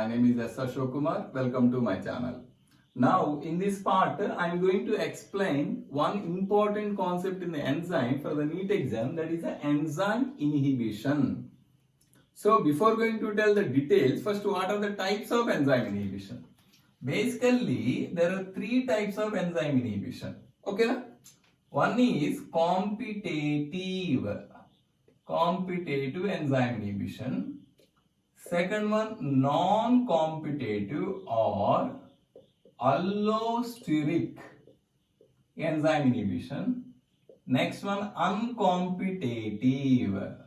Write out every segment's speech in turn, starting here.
My name is S. Ashok Kumar. Welcome to my channel. Now, in this part, I am going to explain one important concept in the enzyme for the NEET exam, that is the enzyme inhibition. So, before going to tell the details, first what are the types of enzyme inhibition? Basically, there are three types of enzyme inhibition. Okay, na? One is competitive enzyme inhibition. Second one, non-competitive or allosteric enzyme inhibition. Next one, uncompetitive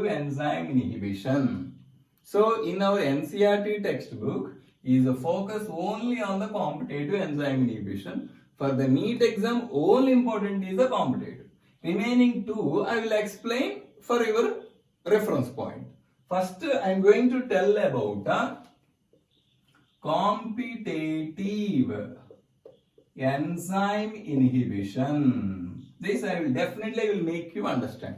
enzyme inhibition. So, in our NCERT textbook, is a focus only on the competitive enzyme inhibition. For the NEET exam, all important is the competitive. Remaining two, I will explain for your reference point. First, I am going to tell about competitive enzyme inhibition. This I will definitely make you understand.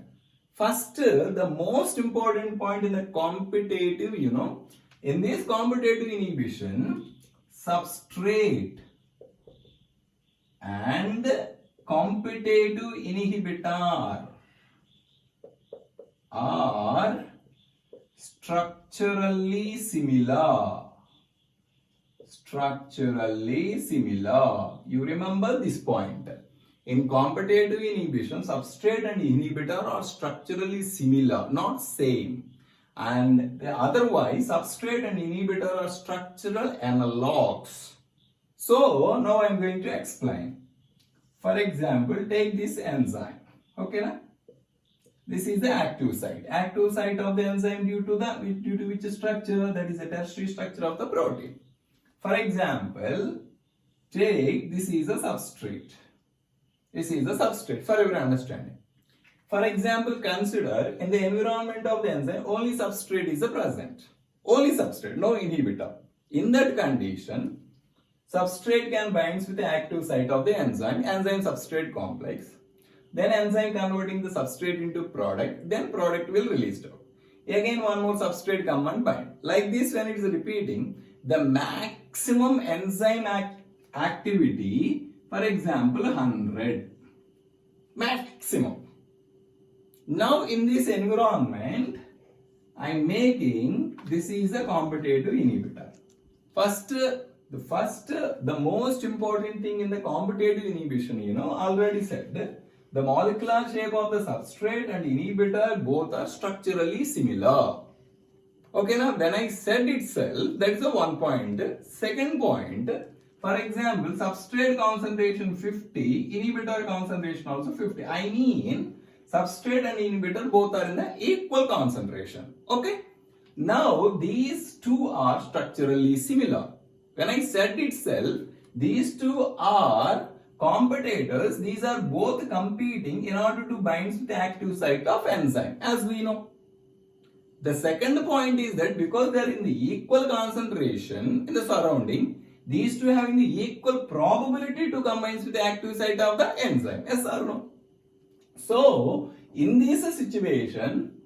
First, the most important point in the competitive, in this competitive inhibition, substrate and competitive inhibitor are structurally similar. You remember this point. In competitive inhibition, substrate and inhibitor are structurally similar, not same. And otherwise, substrate and inhibitor are structural analogues. So, now I am going to explain. For example, take this enzyme. Okay, na? This is the active site. Active site of the enzyme due to which structure? That is a tertiary structure of the protein. For example, take this is a substrate. This is a substrate for your understanding. For example, consider in the environment of the enzyme only substrate is present. Only substrate, no inhibitor. In that condition, substrate can bind with the active site of the enzyme substrate complex. Then enzyme converting the substrate into product, then product will release out. Again one more substrate come and bind. Like this, when it is repeating, the maximum enzyme activity, for example 100. Maximum. Now in this environment, I am making, this is a competitive inhibitor. The most important thing in the competitive inhibition, already said, the molecular shape of the substrate and inhibitor both are structurally similar. Okay, now when I said itself, that is the one point. Second point, for example, substrate concentration 50, inhibitor concentration also 50. I mean, substrate and inhibitor both are in the equal concentration. Okay, now these two are structurally similar. When I said itself, these two are competitors. These are both competing in order to bind with the active site of enzyme, as we know. The second point is that because they are in the equal concentration in the surrounding, these two having the equal probability to combine with the active site of the enzyme, yes or no? So, in this situation,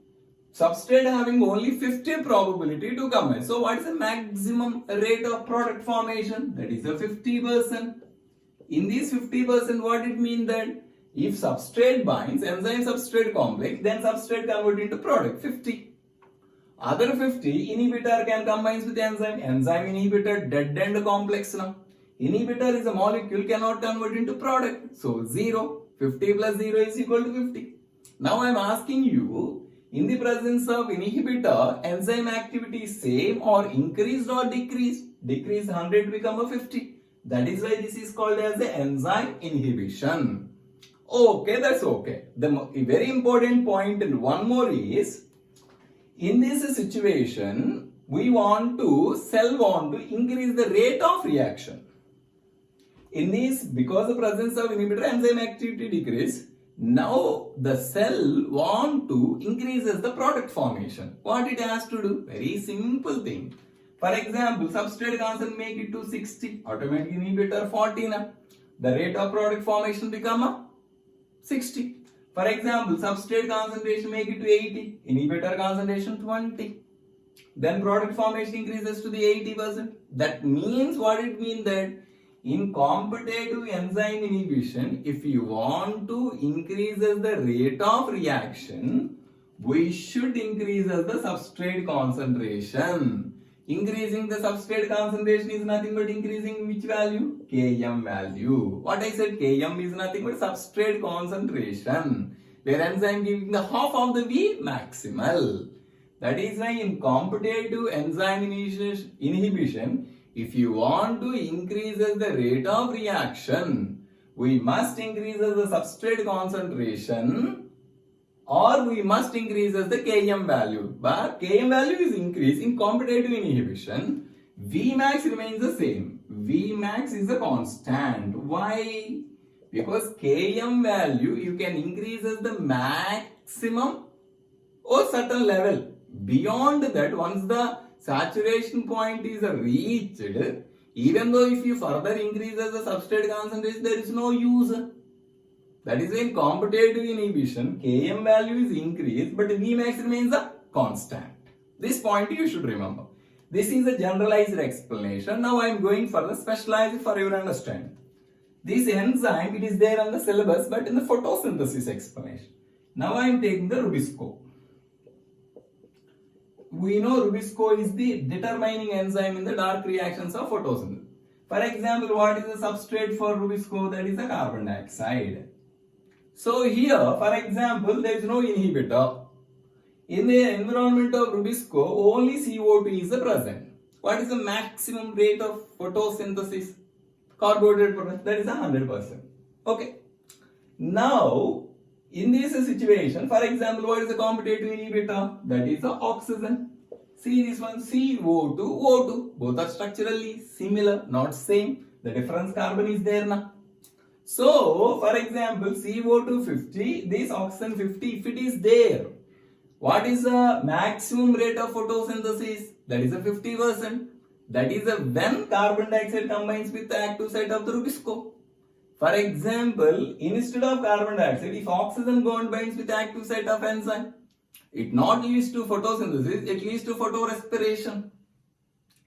substrate having only 50 probability to combine. So, what is the maximum rate of product formation? That is a 50%. In this 50%, what it means that if substrate binds, enzyme substrate complex, then substrate convert into product, 50. Other 50, inhibitor can combine with enzyme inhibitor, dead end complex now. Inhibitor is a molecule, cannot convert into product. So 0, 50 plus 0 is equal to 50. Now I am asking you, in the presence of inhibitor, enzyme activity is same or increased or decreased? Decrease 100 become a 50. That is why this is called as the enzyme inhibition. Okay, that's okay. The very important point and one more is, in this situation, cell want to increase the rate of reaction. In this, because the presence of inhibitor, enzyme activity decrease. Now the cell want to increases the product formation. What it has to do? Very simple thing. For example, substrate concentration make it to 60, automatic inhibitor 40 now. The rate of product formation become 60. For example, substrate concentration make it to 80, inhibitor concentration 20. then product formation increases to the 80%. That means what it means that in competitive enzyme inhibition, if you want to increase the rate of reaction, we should increase the substrate concentration. Increasing the substrate concentration is nothing but increasing which value? Km value. What I said, Km is nothing but substrate concentration, where enzyme giving the half of the V maximal. That is why in competitive enzyme inhibition, if you want to increase the rate of reaction, we must increase the substrate concentration, or we must increase the Km value. But Km value is increased in competitive inhibition. Vmax remains the same. Vmax is a constant. Why? Because Km value you can increase as the maximum or certain level. Beyond that, once the saturation point is reached, even though if you further increase the substrate concentration, there is no use. That is why in competitive inhibition, Km value is increased, but Vmax remains a constant. This point you should remember. This is a generalized explanation. Now I am going for the specialized for your understanding. This enzyme, it is there on the syllabus, but in the photosynthesis explanation. Now I am taking the Rubisco. We know Rubisco is the determining enzyme in the dark reactions of photosynthesis. For example, what is the substrate for Rubisco? That is the carbon dioxide. So here, for example, there is no inhibitor. In the environment of Rubisco, only CO2 is present. What is the maximum rate of photosynthesis? Carbohydrate production, that is 100%. Okay. Now, in this situation, for example, what is the competitive inhibitor? That is the oxygen. See this one, CO2, O2. Both are structurally similar, not same. The difference carbon is there now. So, for example, CO2 50, this oxygen 50, if it is there, what is the maximum rate of photosynthesis? That is a 50%. That is when carbon dioxide combines with the active site of the Rubisco. For example, instead of carbon dioxide, if oxygen binds with the active site of enzyme, it not leads to photosynthesis, it leads to photorespiration.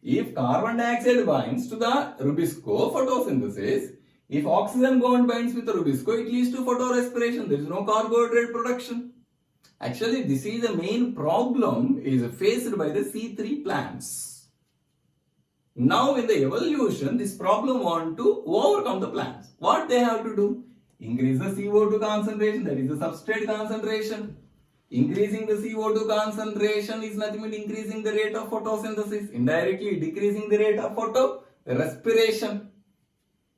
If carbon dioxide binds to the Rubisco, photosynthesis. If oxygen binds with the Rubisco, it leads to photorespiration. There is no carbohydrate production. Actually, this is the main problem is faced by the C3 plants. Now, in the evolution, this problem want to overcome the plants. What they have to do? Increase the CO2 concentration, that is the substrate concentration. Increasing the CO2 concentration is nothing but increasing the rate of photosynthesis. Indirectly decreasing the rate of photorespiration.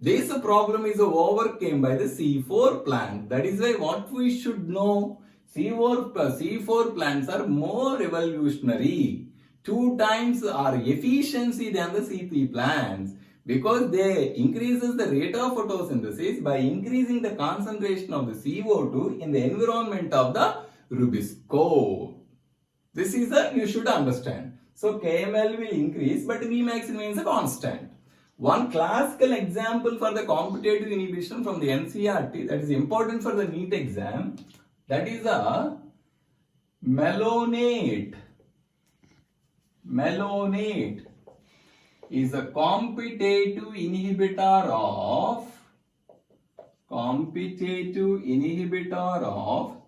This problem is overcome by the C4 plant. That is why what we should know, C4 plants are more evolutionary. 2 times are efficiency than the C3 plants, because they increases the rate of photosynthesis by increasing the concentration of the CO2 in the environment of the Rubisco. This is you should understand. So KML will increase, but Vmax remains a constant. One classical example for the competitive inhibition from the NCERT that is important for the NEET exam, that is a malonate. Malonate is a competitive inhibitor of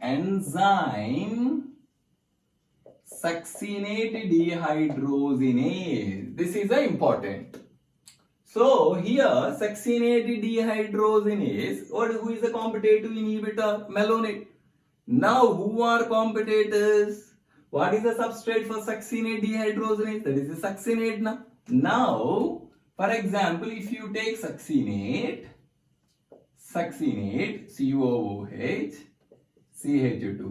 enzyme succinate dehydrogenase. This is important. So here succinate dehydrogenase, who is the competitive inhibitor? Malonate. Now who are competitors? What is the substrate for succinate dehydrogenase? That is the succinate. Now, for example, if you take succinate, COOH, CH2,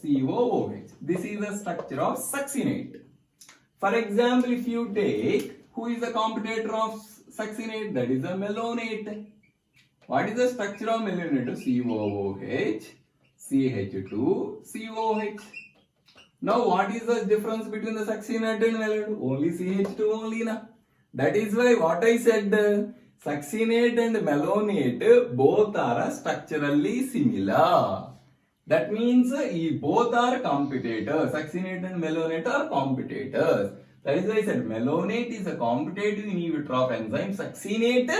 COOH. This is the structure of succinate. For example, if you take, who is the competitor of succinate? That is the malonate. What is the structure of malonate? COOH, CH2, COH. Now, what is the difference between the succinate and malonate? Only CH2 only. That is why what I said, succinate and malonate both are structurally similar. That means both are competitors. Succinate and malonate are competitors. That is why I said malonate is a competitive inhibitor of enzyme succinate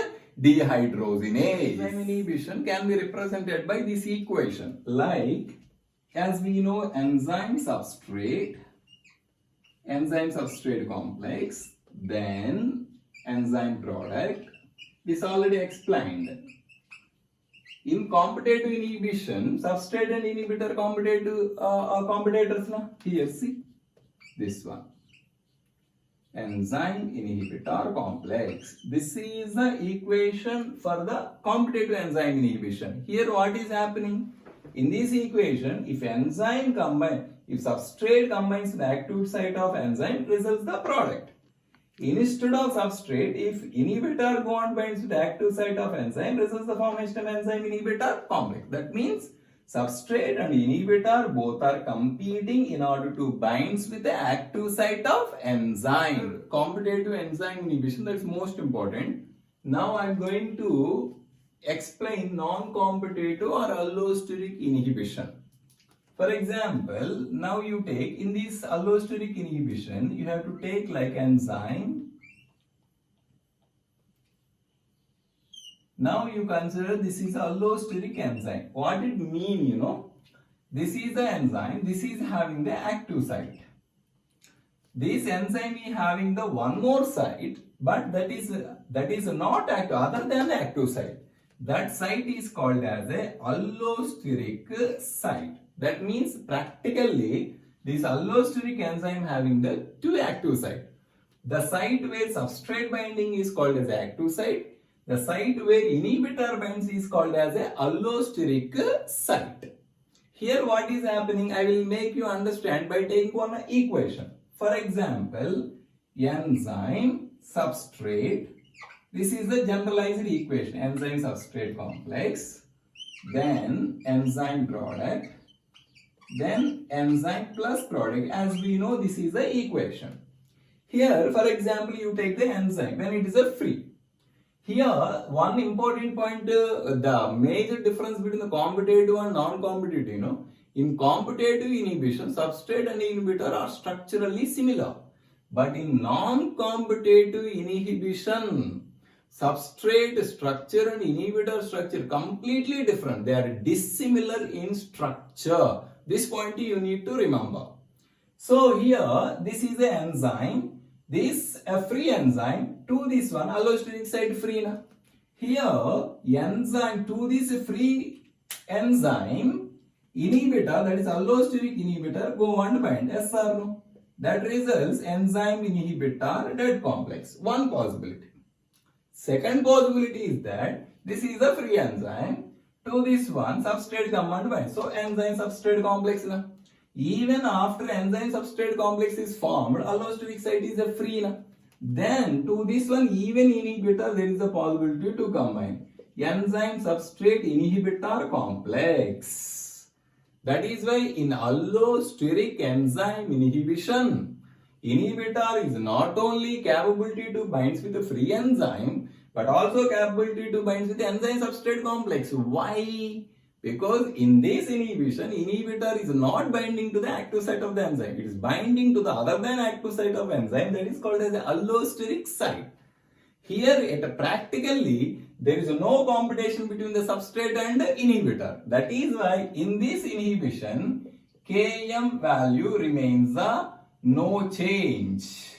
dehydrogenase. Enzyme inhibition can be represented by this equation. Like, as we know, enzyme substrate complex, then enzyme product. This already explained. In competitive inhibition, substrate and inhibitor competitors na? Here, see this one. Enzyme inhibitor complex. This is the equation for the competitive enzyme inhibition. Here, what is happening? In this equation, if substrate combines the active site of enzyme, results the product. Instead of substrate, if inhibitor go and binds to the active site of enzyme, results the formation of enzyme inhibitor complex. That means substrate and inhibitor both are competing in order to bind with the active site of enzyme. Competitive enzyme inhibition, that's most important. Now I am going to explain non-competitive or allosteric inhibition. For example, now you take in this allosteric inhibition, you have to take like enzyme. Now you consider this is allosteric enzyme. What it mean, you know? This is the enzyme, this is having the active site. This enzyme is having the one more site, but that is not active other than the active site. That site is called as a allosteric site. That means practically this allosteric enzyme having the two active site. The site where substrate binding is called as the active site. The site where inhibitor binds is called as a allosteric site. Here what is happening, I will make you understand by taking one equation. For example, enzyme substrate. This is the generalized equation. Enzyme substrate complex. Then enzyme product. Then enzyme plus product. As we know, this is the equation. Here, for example, you take the enzyme when it is a free. Here, one important point, the major difference between the competitive and non-competitive, you know. In competitive inhibition, substrate and inhibitor are structurally similar. But in non-competitive inhibition, substrate structure and inhibitor structure completely different. They are dissimilar in structure. This point you need to remember. So here, this is the enzyme. This a free enzyme to this one allosteric site free na. Here enzyme to this free enzyme inhibitor, that is allosteric inhibitor, go and bind. Yes or no? That results enzyme inhibitor dead complex. One possibility. Second possibility is that this is a free enzyme to this one substrate come and bind. So enzyme substrate complex na. Even after enzyme substrate complex is formed, allosteric site is a free na. Then to this one even inhibitor there is a possibility to combine. Enzyme substrate inhibitor complex. That is why in allosteric enzyme inhibition, inhibitor is not only capability to bind with the free enzyme, but also capability to bind with the enzyme substrate complex. Why? Because in this inhibition, inhibitor is not binding to the active site of the enzyme. It is binding to the other than active site of enzyme, that is called as the allosteric site. Here, practically, there is no competition between the substrate and the inhibitor. That is why in this inhibition, Km value remains no change.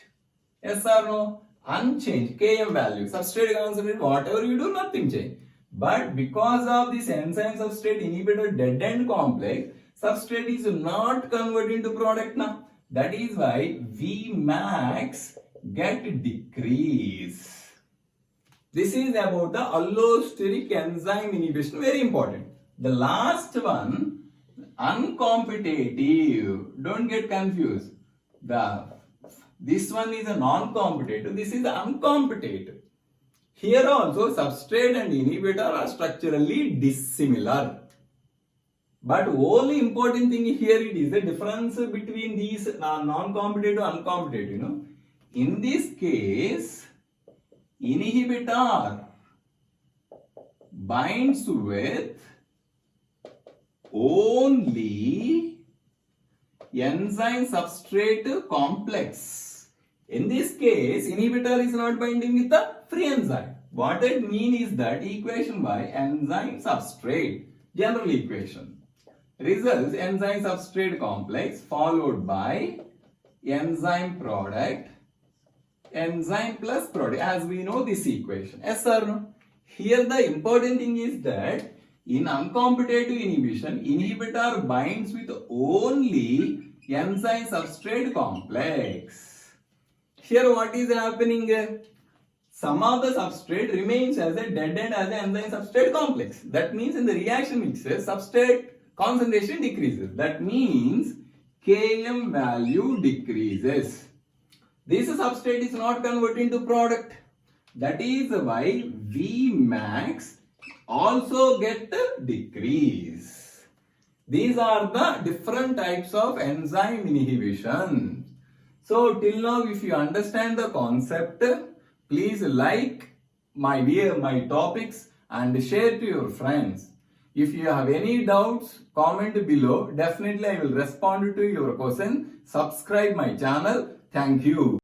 Yes or no? Unchanged. Km value. Substrate concentrate, whatever you do, nothing change. But because of this enzyme substrate inhibitor dead end complex, substrate is not converted into product now. That is why Vmax get decrease. This is about the allosteric enzyme inhibition. Very important. The last one, uncompetitive. Don't get confused. This one is a non-competitive. This is uncompetitive. Here also substrate and inhibitor are structurally dissimilar. But only important thing here it is the difference between these non-competitive and uncompetitive. You know, in this case, inhibitor binds with only enzyme substrate complex. In this case, inhibitor is not binding with the free enzyme. What it means is that equation by enzyme substrate, general equation, results enzyme substrate complex followed by enzyme product, enzyme plus product, as we know this equation. Yes or no? Here the important thing is that in uncompetitive inhibition, inhibitor binds with only enzyme substrate complex. Here what is happening? Some of the substrate remains as a dead end as an enzyme substrate complex. That means in the reaction mixture, substrate concentration decreases. That means Km value decreases. This substrate is not converted into product. That is why Vmax also get decrease. These are the different types of enzyme inhibition. So till now, if you understand the concept, please like my topics and share to your friends. If you have any doubts, comment below. Definitely I will respond to your question. Subscribe my channel. Thank you.